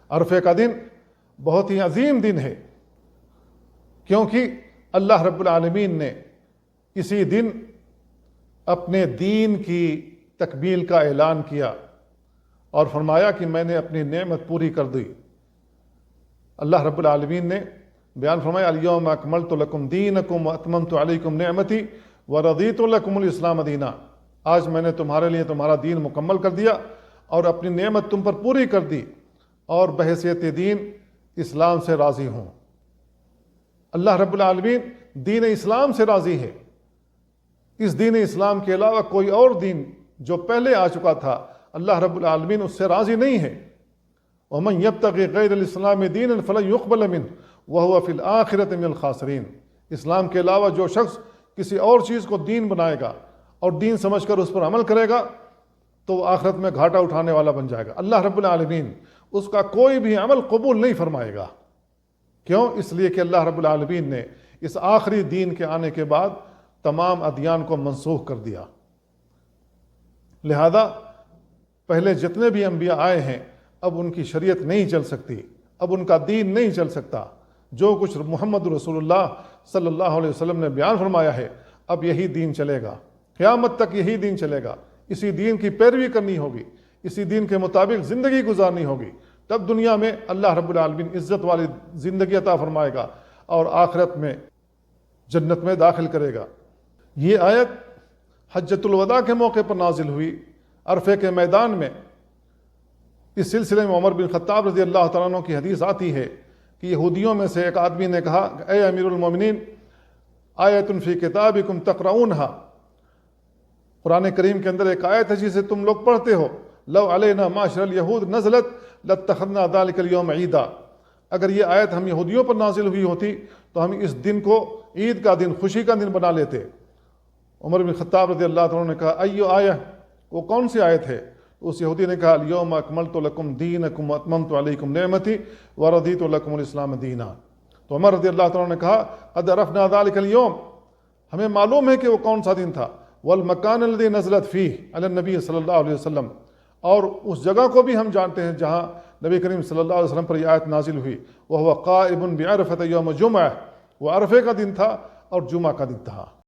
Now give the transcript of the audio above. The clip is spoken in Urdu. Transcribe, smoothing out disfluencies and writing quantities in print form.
عرفے کا دن بہت ہی عظیم دن ہے، کیونکہ اللہ رب العالمین نے اسی دن اپنے دین کی تکمیل کا اعلان کیا اور فرمایا کہ میں نے اپنی نعمت پوری کر دی۔ اللہ رب العالمین نے بیان فرمایا الیوم اکملت لکم دینکم واتممت علیکم نعمتی ورضیت لکم الاسلام دینا، آج میں نے تمہارے لیے تمہارا دین مکمل کر دیا اور اپنی نعمت تم پر پوری کر دی اور بحیثیت دین اسلام سے راضی ہوں۔ اللہ رب العالمین دین اسلام سے راضی ہے۔ اس دین اسلام کے علاوہ کوئی اور دین جو پہلے آ چکا تھا اللہ رب العالمین اس سے راضی نہیں ہے۔ وَمَنْ يَبْتَغِ غَيْرَ الْإِسْلَامِ دِينًا فَلَنْ يُقْبَلَ مِنْهُ وَهُوَ فِي الْآخِرَةِ مِنَ الْخَاسِرِينَ، اسلام کے علاوہ جو شخص کسی اور چیز کو دین بنائے گا اور دین سمجھ کر اس پر عمل کرے گا تو وہ آخرت میں گھاٹا اٹھانے والا بن جائے گا۔ اللہ رب العالمین اس کا کوئی بھی عمل قبول نہیں فرمائے گا۔ کیوں؟ اس لیے کہ اللہ رب العالمین نے اس آخری دین کے آنے کے بعد تمام ادیان کو منسوخ کر دیا۔ لہذا پہلے جتنے بھی انبیاء آئے ہیں اب ان کی شریعت نہیں چل سکتی، اب ان کا دین نہیں چل سکتا۔ جو کچھ محمد رسول اللہ صلی اللہ علیہ وسلم نے بیان فرمایا ہے اب یہی دین چلے گا، قیامت تک یہی دین چلے گا، اسی دین کی پیروی کرنی ہوگی، اسی دین کے مطابق زندگی گزارنی ہوگی، تب دنیا میں اللہ رب العالمین عزت والی زندگی عطا فرمائے گا اور آخرت میں جنت میں داخل کرے گا۔ یہ آیت حجۃ الوداع کے موقع پر نازل ہوئی، عرفے کے میدان میں۔ اس سلسلے میں عمر بن خطاب رضی اللہ تعالیٰ عنہ کی حدیث آتی ہے کہ یہودیوں میں سے ایک آدمی نے کہا اے امیر المومنین آیت فی کتابکم تقرؤونہا، قرآن کریم کے اندر ایک آیت ہے جسے تم لوگ پڑھتے ہو، لو علینا معاشر الیہود نزلت لاتخذنا ذلک اليوم عیدا، اگر یہ آیت ہم یہودیوں پر نازل ہوئی ہوتی تو ہم اس دن کو عید کا دن، خوشی کا دن بنا لیتے۔ عمر بن خطاب رضی اللہ تعالیٰ عنہ نے کہا ایو آیہ، وہ کون سی آیت ہے؟ اس یہودی نے کہا الیوم اکملت لکم دینکم واتممت علیکم نعمتی ورضیت لکم الاسلام دینا۔ تو عمر رضی اللہ تعالیٰ عنہ نے کہا قد عرفنا ذلک اليوم، ہمیں معلوم ہے کہ وہ کون سا دن تھا، والمکان الذی نزلت فیہ علی النبی صلی اللہ علیہ وسلم، اور اس جگہ کو بھی ہم جانتے ہیں جہاں نبی کریم صلی اللہ علیہ وسلم پر یہ آیت نازل ہوئی، وہو قائم بعرفۃ یوم جمعہ، وہ عرفے کا دن تھا اور جمعہ کا دن تھا۔